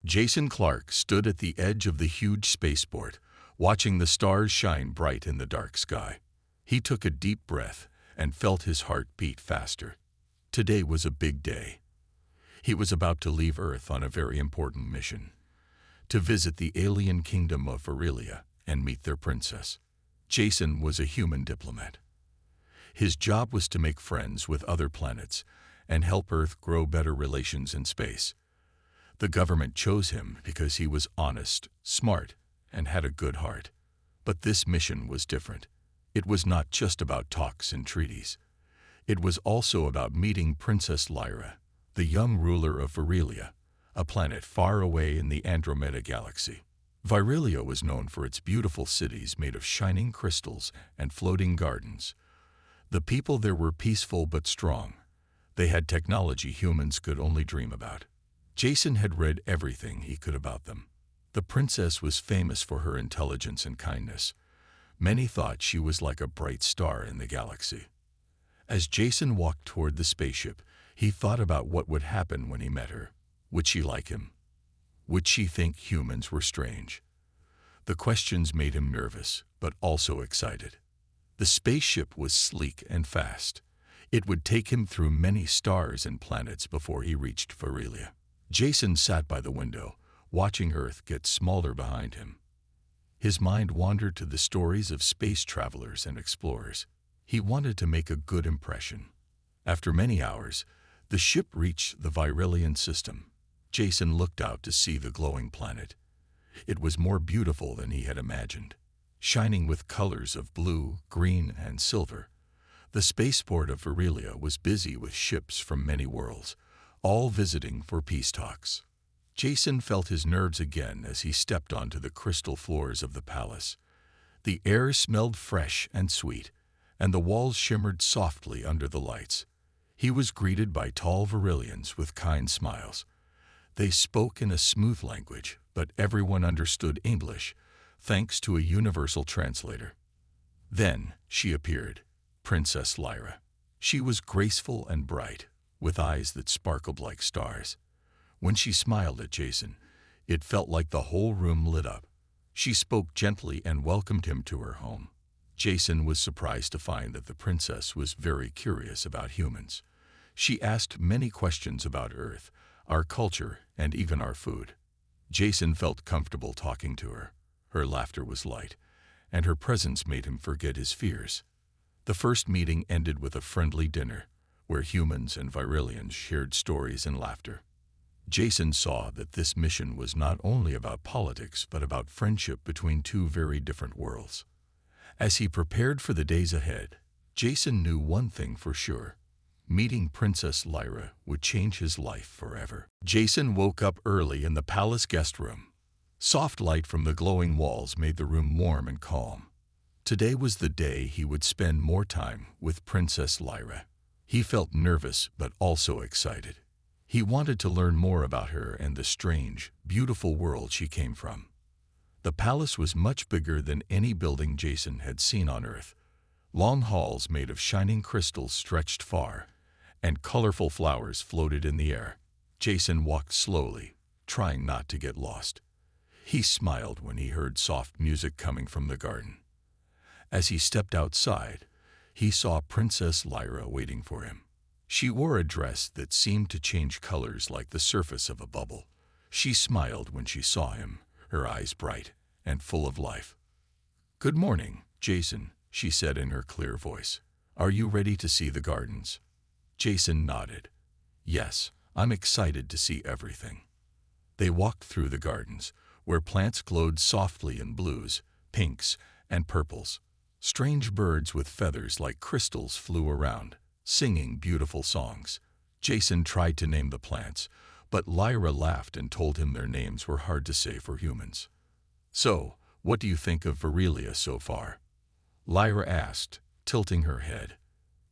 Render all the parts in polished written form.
Jason Clark stood at the edge of the huge spaceport, watching the stars shine bright in the dark sky. He took a deep breath and felt his heart beat faster. Today was a big day. He was about to leave Earth on a very important mission, to visit the alien kingdom of Virilia and meet their princess. Jason was a human diplomat. His job was to make friends with other planets and help Earth grow better relations in space. The government chose him because he was honest, smart, and had a good heart. But this mission was different. It was not just about talks and treaties. It was also about meeting Princess Lyra, the young ruler of Virilia, a planet far away in the Andromeda galaxy. Virilia was known for its beautiful cities made of shining crystals and floating gardens. The people there were peaceful but strong. They had technology humans could only dream about. Jason had read everything he could about them. The princess was famous for her intelligence and kindness. Many thought she was like a bright star in the galaxy. As Jason walked toward the spaceship, he thought about what would happen when he met her. Would she like him? Would she think humans were strange? The questions made him nervous, but also excited. The spaceship was sleek and fast. It would take him through many stars and planets before he reached Virilia. Jason sat by the window, watching Earth get smaller behind him. His mind wandered to the stories of space travelers and explorers. He wanted to make a good impression. After many hours, the ship reached the Virilian system. Jason looked out to see the glowing planet. It was more beautiful than he had imagined, shining with colors of blue, green, and silver. The spaceport of Virilia was busy with ships from many worlds, all visiting for peace talks. Jason felt his nerves again as he stepped onto the crystal floors of the palace. The air smelled fresh and sweet, and the walls shimmered softly under the lights. He was greeted by tall Virilians with kind smiles. They spoke in a smooth language, but everyone understood English, thanks to a universal translator. Then she appeared, Princess Lyra. She was graceful and bright, with eyes that sparkled like stars. When she smiled at Jason, it felt like the whole room lit up. She spoke gently and welcomed him to her home. Jason was surprised to find that the princess was very curious about humans. She asked many questions about Earth, our culture, and even our food. Jason felt comfortable talking to her. Her laughter was light, and her presence made him forget his fears. The first meeting ended with a friendly dinner, where humans and Virilians shared stories and laughter. Jason saw that this mission was not only about politics but about friendship between two very different worlds. As he prepared for the days ahead, Jason knew one thing for sure. Meeting Princess Lyra would change his life forever. Jason woke up early in the palace guest room. Soft light from the glowing walls made the room warm and calm. Today was the day he would spend more time with Princess Lyra. He felt nervous but also excited. He wanted to learn more about her and the strange, beautiful world she came from. The palace was much bigger than any building Jason had seen on Earth. Long halls made of shining crystals stretched far, and colorful flowers floated in the air. Jason walked slowly, trying not to get lost. He smiled when he heard soft music coming from the garden. As he stepped outside, he saw Princess Lyra waiting for him. She wore a dress that seemed to change colors like the surface of a bubble. She smiled when she saw him, her eyes bright and full of life. "Good morning, Jason," she said in her clear voice. "Are you ready to see the gardens?" Jason nodded. "Yes, I'm excited to see everything." They walked through the gardens, where plants glowed softly in blues, pinks, and purples. Strange birds with feathers like crystals flew around, singing beautiful songs. Jason tried to name the plants, but Lyra laughed and told him their names were hard to say for humans. "So, what do you think of Virilia so far?" Lyra asked, tilting her head.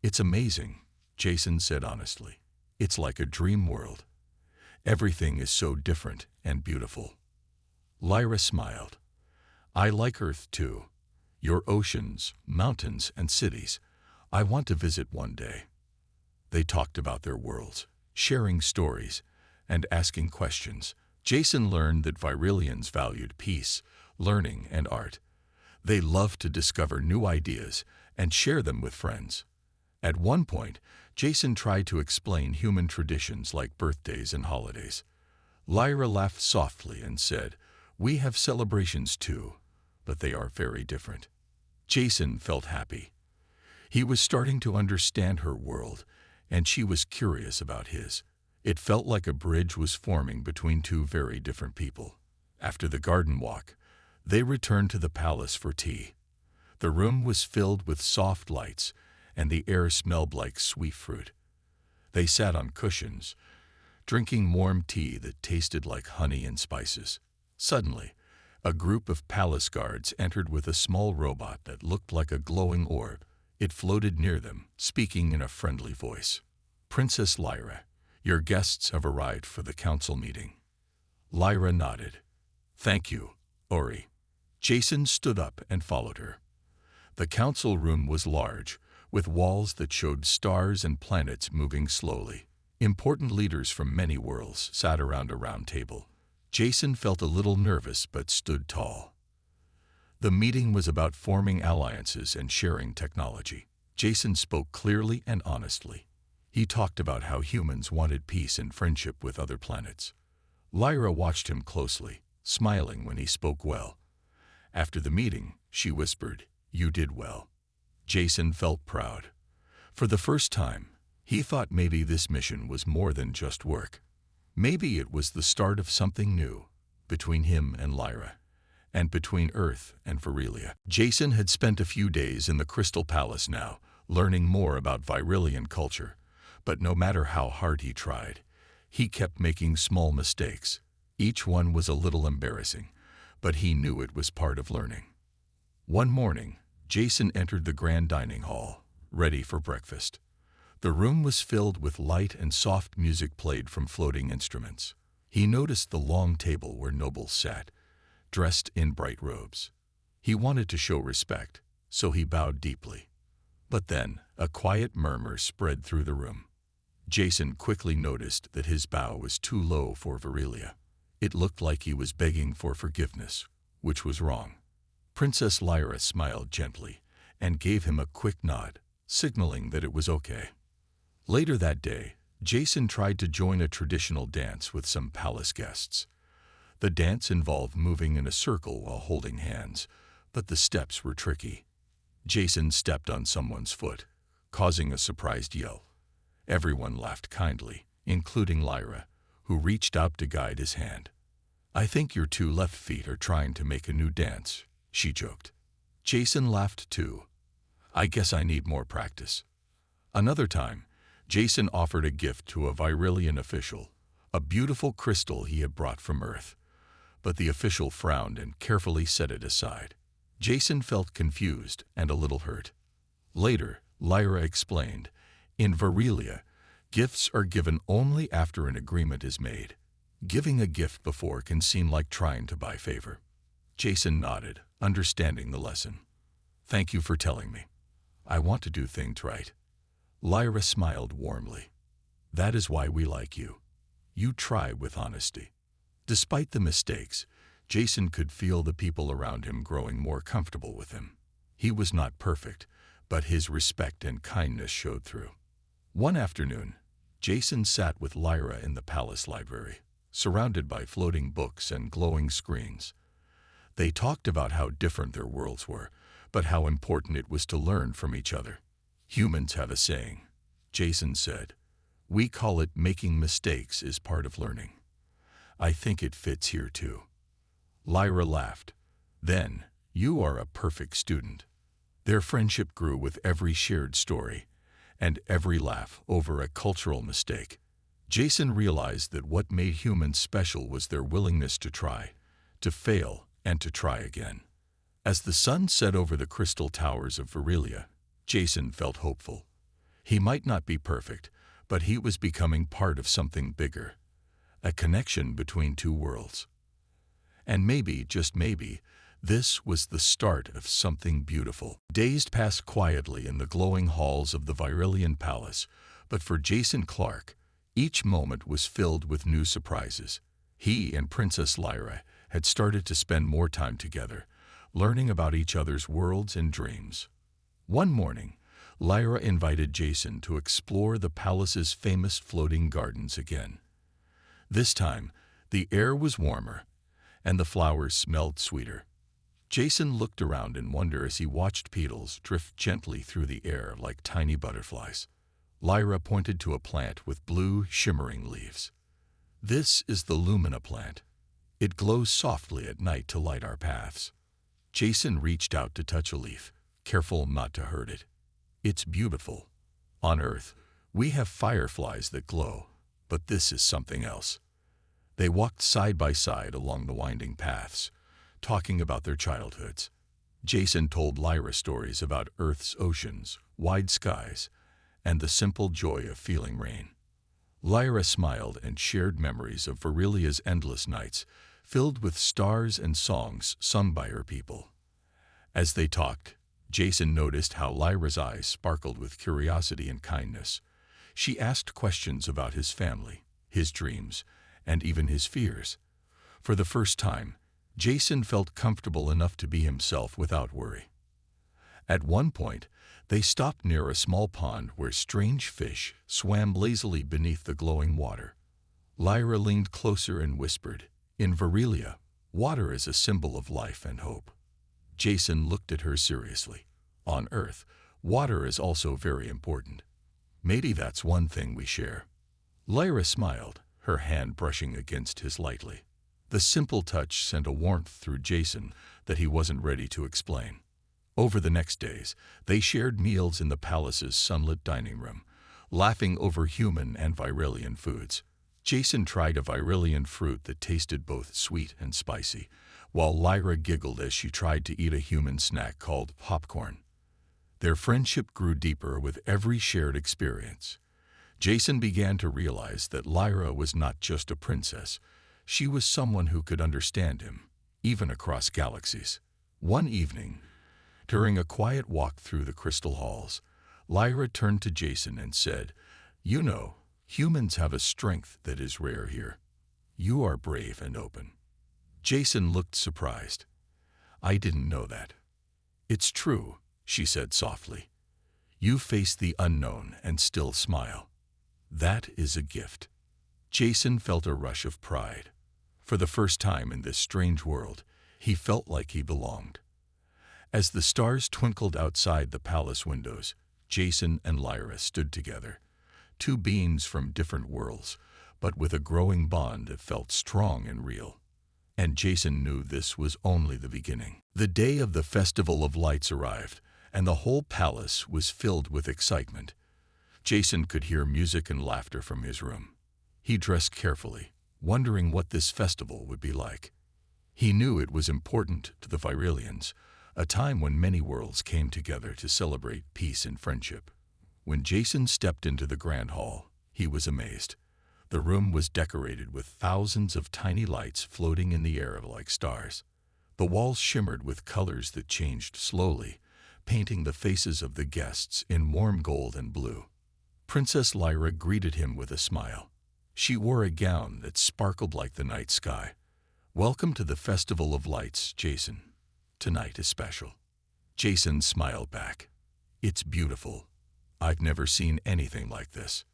"It's amazing," Jason said honestly. "It's like a dream world. Everything is so different and beautiful." Lyra smiled. "I like Earth too. Your oceans, mountains, and cities. I want to visit one day." They talked about their worlds, sharing stories, and asking questions, Jason learned that Virilians valued peace, learning, and art. They loved to discover new ideas and share them with friends. At one point, Jason tried to explain human traditions like birthdays and holidays. Lyra laughed softly and said, "We have celebrations too, but they are very different." Jason felt happy. He was starting to understand her world, and she was curious about his. It felt like a bridge was forming between two very different people. After the garden walk, they returned to the palace for tea. The room was filled with soft lights, and the air smelled like sweet fruit. They sat on cushions, drinking warm tea that tasted like honey and spices. Suddenly, a group of palace guards entered with a small robot that looked like a glowing orb. It floated near them, speaking in a friendly voice. "Princess Lyra, your guests have arrived for the council meeting." Lyra nodded. "Thank you, Ori." Jason stood up and followed her. The council room was large, with walls that showed stars and planets moving slowly. Important leaders from many worlds sat around a round table. Jason felt a little nervous but stood tall. The meeting was about forming alliances and sharing technology. Jason spoke clearly and honestly. He talked about how humans wanted peace and friendship with other planets. Lyra watched him closely, smiling when he spoke well. After the meeting, she whispered, "You did well." Jason felt proud. For the first time, he thought maybe this mission was more than just work. Maybe it was the start of something new, between him and Lyra, and between Earth and Virilia. Jason had spent a few days in the Crystal Palace now, learning more about Virilian culture, but no matter how hard he tried, he kept making small mistakes. Each one was a little embarrassing, but he knew it was part of learning. One morning, Jason entered the grand dining hall, ready for breakfast. The room was filled with light and soft music played from floating instruments. He noticed the long table where nobles sat, dressed in bright robes. He wanted to show respect, so he bowed deeply. But then, a quiet murmur spread through the room. Jason quickly noticed that his bow was too low for Virilia. It looked like he was begging for forgiveness, which was wrong. Princess Lyra smiled gently and gave him a quick nod, signaling that it was okay. Later that day, Jason tried to join a traditional dance with some palace guests. The dance involved moving in a circle while holding hands, but the steps were tricky. Jason stepped on someone's foot, causing a surprised yell. Everyone laughed kindly, including Lyra, who reached out to guide his hand. "I think your two left feet are trying to make a new dance," she joked. Jason laughed too. "I guess I need more practice." Another time, Jason offered a gift to a Virilian official, a beautiful crystal he had brought from Earth. But the official frowned and carefully set it aside. Jason felt confused and a little hurt. Later, Lyra explained, "In Virilia, gifts are given only after an agreement is made. Giving a gift before can seem like trying to buy favor." Jason nodded, understanding the lesson. "Thank you for telling me. I want to do things right." Lyra smiled warmly. "That is why we like you. You try with honesty." Despite the mistakes, Jason could feel the people around him growing more comfortable with him. He was not perfect, but his respect and kindness showed through. One afternoon, Jason sat with Lyra in the palace library, surrounded by floating books and glowing screens. They talked about how different their worlds were, but how important it was to learn from each other. "Humans have a saying," Jason said. "We call it making mistakes is part of learning. I think it fits here too." Lyra laughed. "Then, you are a perfect student." Their friendship grew with every shared story and every laugh over a cultural mistake. Jason realized that what made humans special was their willingness to try, to fail, and to try again. As the sun set over the crystal towers of Virilia, Jason felt hopeful. He might not be perfect, but he was becoming part of something bigger, a connection between two worlds. And maybe, just maybe, this was the start of something beautiful. Days passed quietly in the glowing halls of the Virilian palace, but for Jason Clark, each moment was filled with new surprises. He and Princess Lyra had started to spend more time together, learning about each other's worlds and dreams. One morning, Lyra invited Jason to explore the palace's famous floating gardens again. This time, the air was warmer, and the flowers smelled sweeter. Jason looked around in wonder as he watched petals drift gently through the air like tiny butterflies. Lyra pointed to a plant with blue, shimmering leaves. "This is the Lumina plant. It glows softly at night to light our paths." Jason reached out to touch a leaf, careful not to hurt it. "It's beautiful. On Earth, we have fireflies that glow, but this is something else." They walked side by side along the winding paths, talking about their childhoods. Jason told Lyra stories about Earth's oceans, wide skies, and the simple joy of feeling rain. Lyra smiled and shared memories of Verilia's endless nights, filled with stars and songs sung by her people. As they talked, Jason noticed how Lyra's eyes sparkled with curiosity and kindness. She asked questions about his family, his dreams, and even his fears. For the first time, Jason felt comfortable enough to be himself without worry. At one point, they stopped near a small pond where strange fish swam lazily beneath the glowing water. Lyra leaned closer and whispered, "In Verilia, water is a symbol of life and hope." Jason looked at her seriously. "On Earth, water is also very important. Maybe that's one thing we share." Lyra smiled, her hand brushing against his lightly. The simple touch sent a warmth through Jason that he wasn't ready to explain. Over the next days, they shared meals in the palace's sunlit dining room, laughing over human and Virilian foods. Jason tried a Virilian fruit that tasted both sweet and spicy, while Lyra giggled as she tried to eat a human snack called popcorn. Their friendship grew deeper with every shared experience. Jason began to realize that Lyra was not just a princess. She was someone who could understand him, even across galaxies. One evening, during a quiet walk through the crystal halls, Lyra turned to Jason and said, "You know, humans have a strength that is rare here. You are brave and open." Jason looked surprised. "I didn't know that." "It's true," she said softly. "You face the unknown and still smile. That is a gift." Jason felt a rush of pride. For the first time in this strange world, he felt like he belonged. As the stars twinkled outside the palace windows, Jason and Lyra stood together, two beings from different worlds, but with a growing bond that felt strong and real. And Jason knew this was only the beginning. The day of the Festival of Lights arrived, and the whole palace was filled with excitement. Jason could hear music and laughter from his room. He dressed carefully, wondering what this festival would be like. He knew it was important to the Virilians, a time when many worlds came together to celebrate peace and friendship. When Jason stepped into the grand hall, he was amazed. The room was decorated with thousands of tiny lights floating in the air like stars. The walls shimmered with colors that changed slowly, painting the faces of the guests in warm gold and blue. Princess Lyra greeted him with a smile. She wore a gown that sparkled like the night sky. "Welcome to the Festival of Lights, Jason. Tonight is special." Jason smiled back. "It's beautiful. I've never seen anything like this."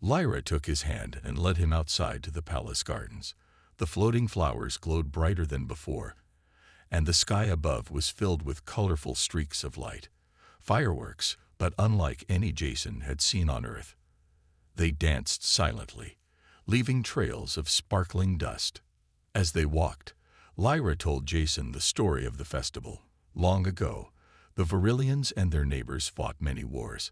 Lyra took his hand and led him outside to the palace gardens. The floating flowers glowed brighter than before, and the sky above was filled with colorful streaks of light. Fireworks, but unlike any Jason had seen on Earth. They danced silently, leaving trails of sparkling dust. As they walked, Lyra told Jason the story of the festival. Long ago, the Verilians and their neighbors fought many wars.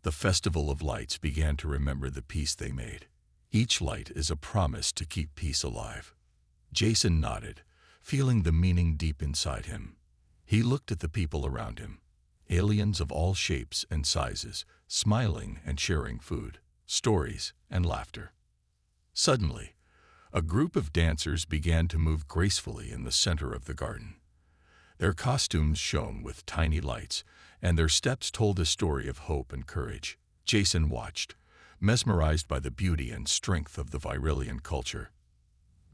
The Festival of Lights began to remember the peace they made. Each light is a promise to keep peace alive. Jason nodded, feeling the meaning deep inside him. He looked at the people around him, aliens of all shapes and sizes, smiling and sharing food, stories, and laughter. Suddenly, a group of dancers began to move gracefully in the center of the garden. Their costumes shone with tiny lights, and their steps told a story of hope and courage. Jason watched, mesmerized by the beauty and strength of the Virilian culture.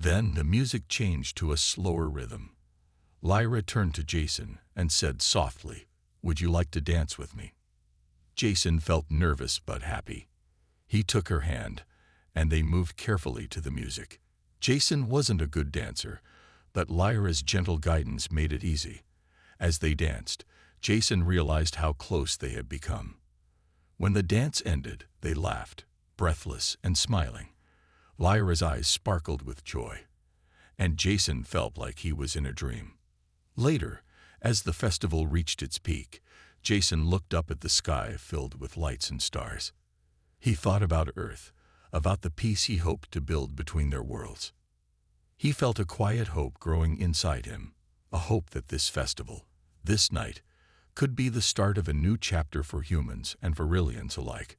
Then the music changed to a slower rhythm. Lyra turned to Jason and said softly, "Would you like to dance with me?" Jason felt nervous but happy. He took her hand, and they moved carefully to the music. Jason wasn't a good dancer, but Lyra's gentle guidance made it easy. As they danced, Jason realized how close they had become. When the dance ended, they laughed, breathless and smiling. Lyra's eyes sparkled with joy, and Jason felt like he was in a dream. Later, as the festival reached its peak, Jason looked up at the sky filled with lights and stars. He thought about Earth, about the peace he hoped to build between their worlds. He felt a quiet hope growing inside him, a hope that this festival, this night, could be the start of a new chapter for humans and for Varillians alike.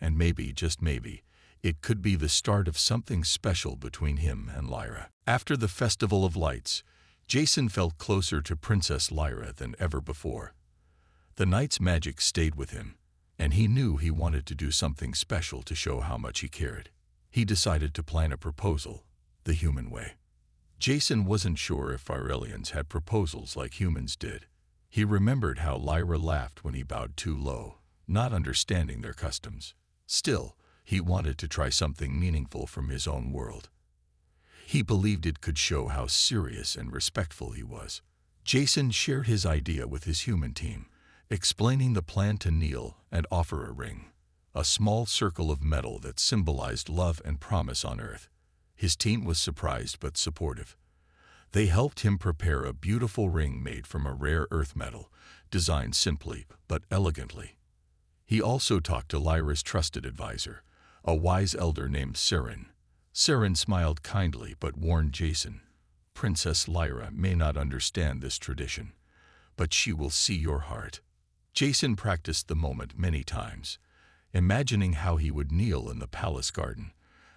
And maybe, just maybe, it could be the start of something special between him and Lyra. After the Festival of Lights, Jason felt closer to Princess Lyra than ever before. The night's magic stayed with him, and he knew he wanted to do something special to show how much he cared. He decided to plan a proposal, the human way. Jason wasn't sure if Varillians had proposals like humans did. He remembered how Lyra laughed when he bowed too low, not understanding their customs. Still, he wanted to try something meaningful from his own world. He believed it could show how serious and respectful he was. Jason shared his idea with his human team, explaining the plan to kneel and offer a ring, a small circle of metal that symbolized love and promise on Earth. His team was surprised but supportive. They helped him prepare a beautiful ring made from a rare earth metal, designed simply but elegantly. He also talked to Lyra's trusted advisor, a wise elder named Seren. Seren smiled kindly but warned Jason, "Princess Lyra may not understand this tradition, but she will see your heart." Jason practiced the moment many times, imagining how he would kneel in the palace garden,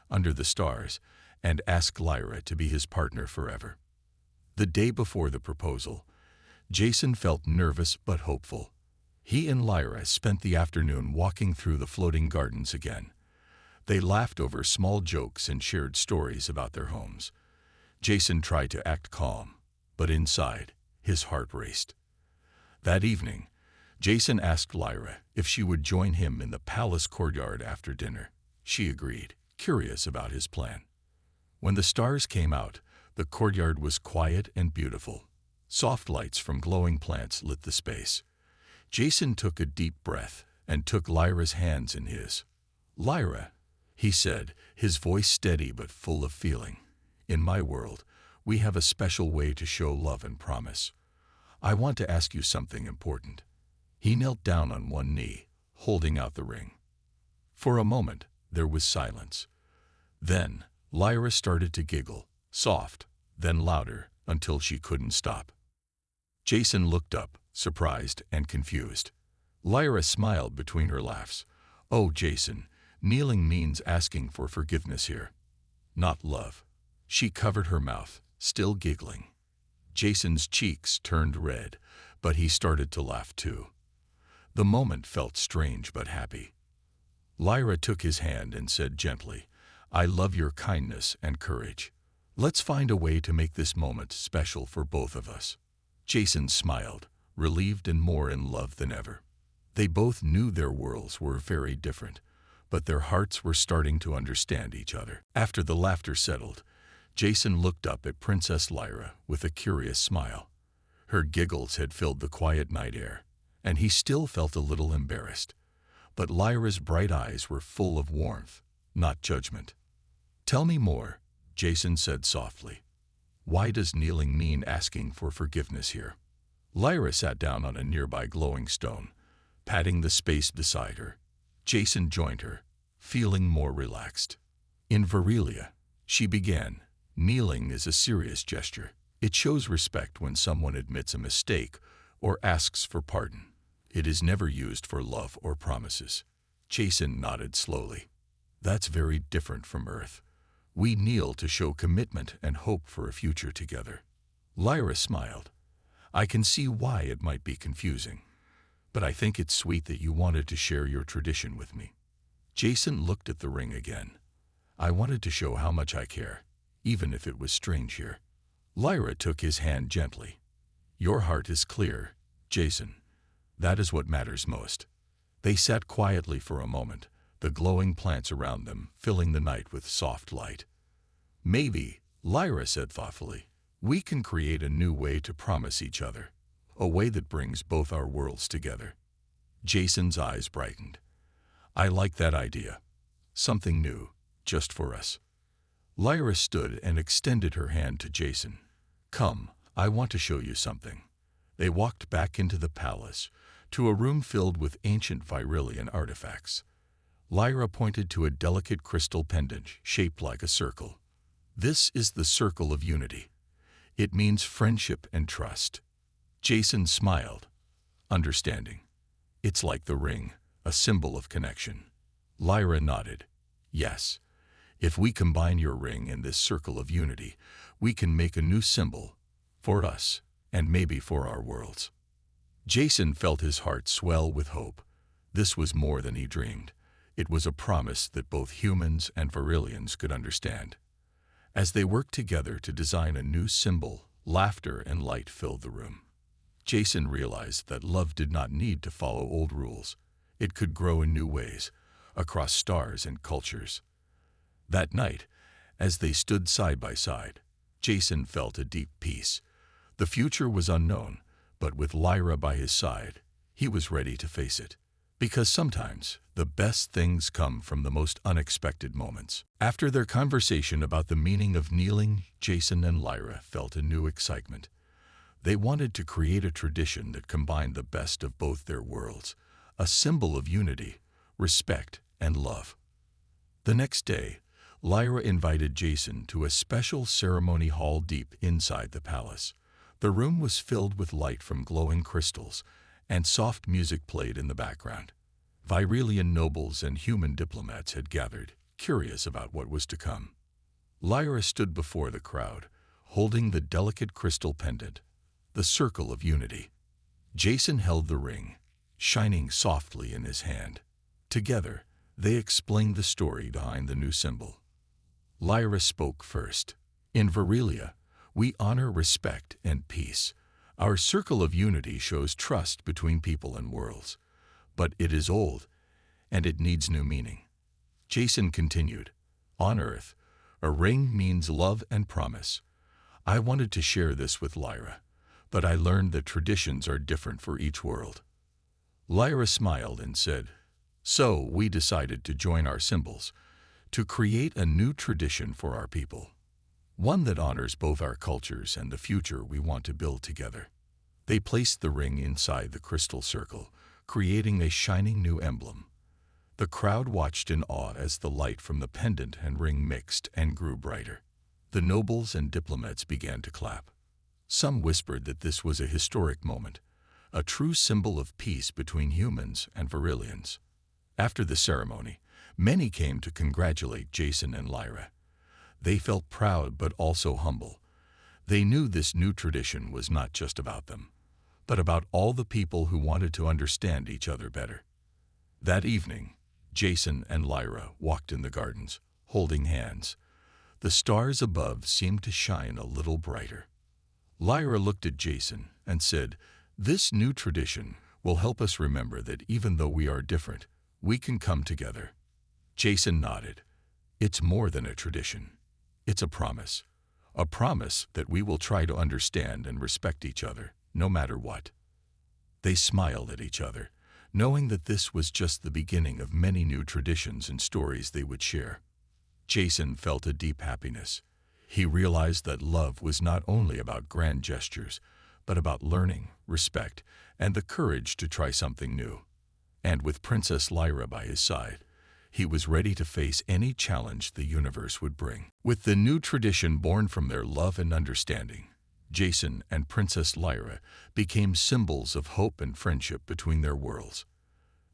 under the stars, and ask Lyra to be his partner forever. The day before the proposal, Jason felt nervous but hopeful. He and Lyra spent the afternoon walking through the floating gardens again. They laughed over small jokes and shared stories about their homes. Jason tried to act calm, but inside, his heart raced. That evening, Jason asked Lyra if she would join him in the palace courtyard after dinner. She agreed, curious about his plan. When the stars came out, the courtyard was quiet and beautiful. Soft lights from glowing plants lit the space. Jason took a deep breath and took Lyra's hands in his. "Lyra," he said, his voice steady but full of feeling, "in my world, we have a special way to show love and promise. I want to ask you something important." He knelt down on one knee, holding out the ring. For a moment, there was silence. Then, Lyra started to giggle, soft, then louder, until she couldn't stop. Jason looked up, surprised and confused. Lyra smiled between her laughs. "Oh, Jason, kneeling means asking for forgiveness here, not love." She covered her mouth, still giggling. Jason's cheeks turned red, but he started to laugh too. The moment felt strange but happy. Lyra took his hand and said gently, "I love your kindness and courage. Let's find a way to make this moment special for both of us." Jason smiled, relieved and more in love than ever. They both knew their worlds were very different, but their hearts were starting to understand each other. After the laughter settled, Jason looked up at Princess Lyra with a curious smile. Her giggles had filled the quiet night air, and he still felt a little embarrassed. But Lyra's bright eyes were full of warmth, not judgment. "Tell me more," Jason said softly. "Why does kneeling mean asking for forgiveness here?" Lyra sat down on a nearby glowing stone, patting the space beside her. Jason joined her, feeling more relaxed. "In Varillia," she began, "kneeling is a serious gesture. It shows respect when someone admits a mistake or asks for pardon. It is never used for love or promises." Jason nodded slowly. "That's very different from Earth. We kneel to show commitment and hope for a future together." Lyra smiled. "I can see why it might be confusing, but I think it's sweet that you wanted to share your tradition with me." Jason looked at the ring again. "I wanted to show how much I care, even if it was strange here. Lyra took his hand gently. Your heart is clear, Jason. That is what matters most. They sat quietly for a moment, the glowing plants around them filling the night with soft light. Maybe, Lyra said thoughtfully, we can create a new way to promise each other, a way that brings both our worlds together. Jason's eyes brightened. I like that idea. Something new, just for us. Lyra stood and extended her hand to Jason. Come, I want to show you something. They walked back into the palace, to a room filled with ancient Virillian artifacts. Lyra pointed to a delicate crystal pendant shaped like a circle. This is the circle of unity. It means friendship and trust. Jason smiled, understanding. It's like the ring, a symbol of connection. Lyra nodded. Yes. If we combine your ring and this circle of unity, we can make a new symbol, for us, and maybe for our worlds. Jason felt his heart swell with hope. This was more than he dreamed. It was a promise that both humans and Virillians could understand. As they worked together to design a new symbol, laughter and light filled the room. Jason realized that love did not need to follow old rules. It could grow in new ways, across stars and cultures. That night, as they stood side by side, Jason felt a deep peace. The future was unknown, but with Lyra by his side, he was ready to face it. Because sometimes, the best things come from the most unexpected moments. After their conversation about the meaning of kneeling, Jason and Lyra felt a new excitement. They wanted to create a tradition that combined the best of both their worlds, a symbol of unity, respect, and love. The next day, Lyra invited Jason to a special ceremony hall deep inside the palace. The room was filled with light from glowing crystals, and soft music played in the background. Virillian nobles and human diplomats had gathered, curious about what was to come. Lyra stood before the crowd, holding the delicate crystal pendant, the circle of unity. Jason held the ring, shining softly in his hand. Together, they explained the story behind the new symbol. Lyra spoke first. In Virillia, we honor respect and peace. Our circle of unity shows trust between people and worlds. But it is old, and it needs new meaning. Jason continued, on Earth, a ring means love and promise. I wanted to share this with Lyra, but I learned that traditions are different for each world. Lyra smiled and said, so we decided to join our symbols, to create a new tradition for our people. One that honors both our cultures and the future we want to build together. They placed the ring inside the crystal circle, creating a shining new emblem. The crowd watched in awe as the light from the pendant and ring mixed and grew brighter. The nobles and diplomats began to clap. Some whispered that this was a historic moment, a true symbol of peace between humans and Virillians. After the ceremony, many came to congratulate Jason and Lyra. They felt proud but also humble. They knew this new tradition was not just about them, but about all the people who wanted to understand each other better. That evening, Jason and Lyra walked in the gardens, holding hands. The stars above seemed to shine a little brighter. Lyra looked at Jason and said, this new tradition will help us remember that even though we are different, we can come together. Jason nodded. It's more than a tradition. It's a promise that we will try to understand and respect each other, no matter what. They smiled at each other, knowing that this was just the beginning of many new traditions and stories they would share. Jason felt a deep happiness. He realized that love was not only about grand gestures, but about learning, respect, and the courage to try something new. And with Princess Lyra by his side, he was ready to face any challenge the universe would bring. With the new tradition born from their love and understanding, Jason and Princess Lyra became symbols of hope and friendship between their worlds.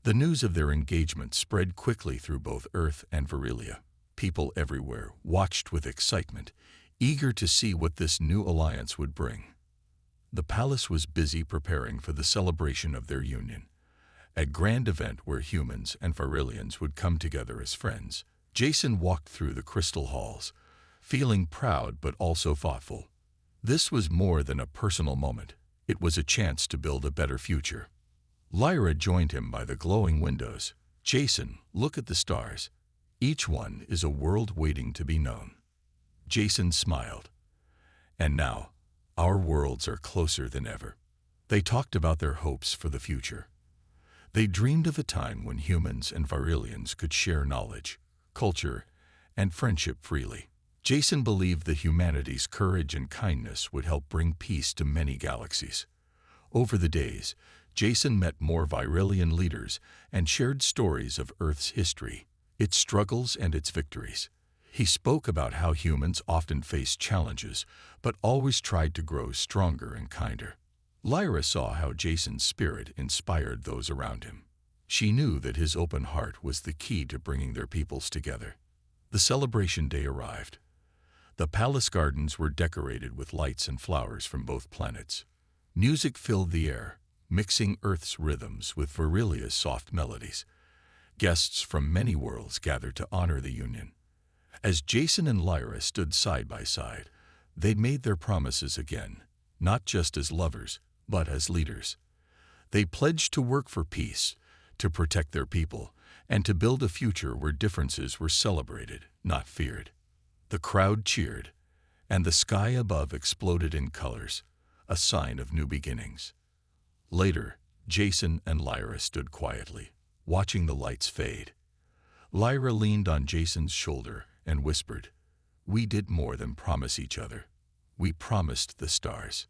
The news of their engagement spread quickly through both Earth and Virillia. People everywhere watched with excitement, eager to see what this new alliance would bring. The palace was busy preparing for the celebration of their union, a grand event where humans and Virillians would come together as friends. Jason walked through the crystal halls, feeling proud but also thoughtful. This was more than a personal moment. It was a chance to build a better future. Lyra joined him by the glowing windows. "Jason, look at the stars. Each one is a world waiting to be known." Jason smiled. "And now, our worlds are closer than ever." They talked about their hopes for the future. They dreamed of a time when humans and Varillians could share knowledge, culture, and friendship freely. Jason believed that humanity's courage and kindness would help bring peace to many galaxies. Over the days, Jason met more Varillian leaders and shared stories of Earth's history, its struggles and its victories. He spoke about how humans often faced challenges, but always tried to grow stronger and kinder. Lyra saw how Jason's spirit inspired those around him. She knew that his open heart was the key to bringing their peoples together. The celebration day arrived. The palace gardens were decorated with lights and flowers from both planets. Music filled the air, mixing Earth's rhythms with Varillia's soft melodies. Guests from many worlds gathered to honor the union. As Jason and Lyra stood side by side, they made their promises again, not just as lovers, but as leaders. They pledged to work for peace, to protect their people, and to build a future where differences were celebrated, not feared. The crowd cheered, and the sky above exploded in colors, a sign of new beginnings. Later, Jason and Lyra stood quietly, watching the lights fade. Lyra leaned on Jason's shoulder and whispered, "We did more than promise each other. We promised the stars."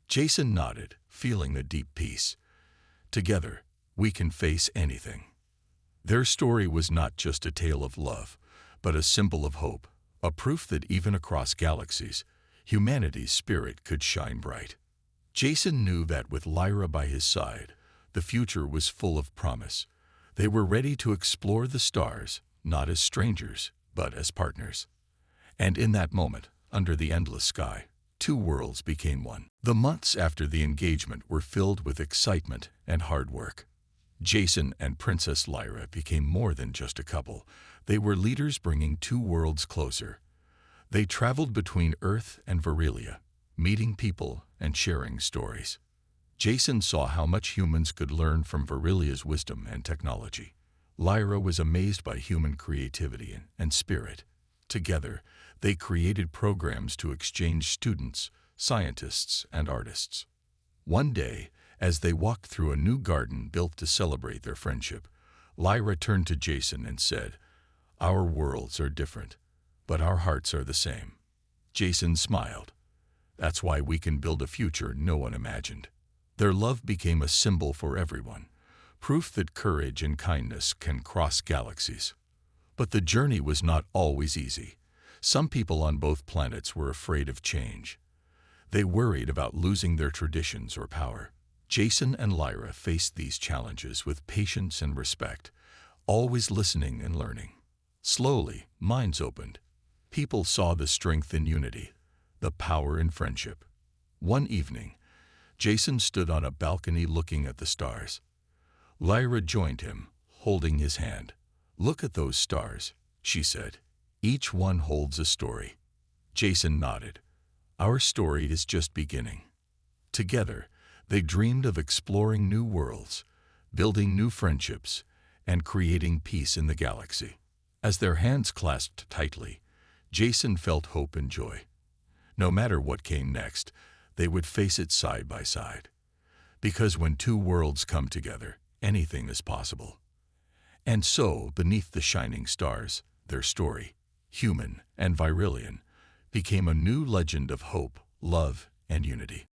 Jason nodded, feeling a deep peace. Together, we can face anything. Their story was not just a tale of love, but a symbol of hope, a proof that even across galaxies, humanity's spirit could shine bright. Jason knew that with Lyra by his side, the future was full of promise. They were ready to explore the stars, not as strangers, but as partners. And in that moment, under the endless sky, two worlds became one. The months after the engagement were filled with excitement and hard work. Jason and Princess Lyra became more than just a couple. They were leaders bringing two worlds closer. They traveled between Earth and Varillia, meeting people and sharing stories. Jason saw how much humans could learn from Varillia's wisdom and technology. Lyra was amazed by human creativity and spirit. Together, they created programs to exchange students, scientists, and artists. One day, as they walked through a new garden built to celebrate their friendship, Lyra turned to Jason and said, "Our worlds are different, but our hearts are the same." Jason smiled. "That's why we can build a future no one imagined." Their love became a symbol for everyone, proof that courage and kindness can cross galaxies. But the journey was not always easy. Some people on both planets were afraid of change. They worried about losing their traditions or power. Jason and Lyra faced these challenges with patience and respect, always listening and learning. Slowly, minds opened. People saw the strength in unity, the power in friendship. One evening, Jason stood on a balcony looking at the stars. Lyra joined him, holding his hand. "Look at those stars," she said. "Each one holds a story." Jason nodded. "Our story is just beginning." Together, they dreamed of exploring new worlds, building new friendships, and creating peace in the galaxy. As their hands clasped tightly, Jason felt hope and joy. No matter what came next, they would face it side by side. Because when two worlds come together, anything is possible. And so, beneath the shining stars, their story, human and Varillian, became a new legend of hope, love, and unity.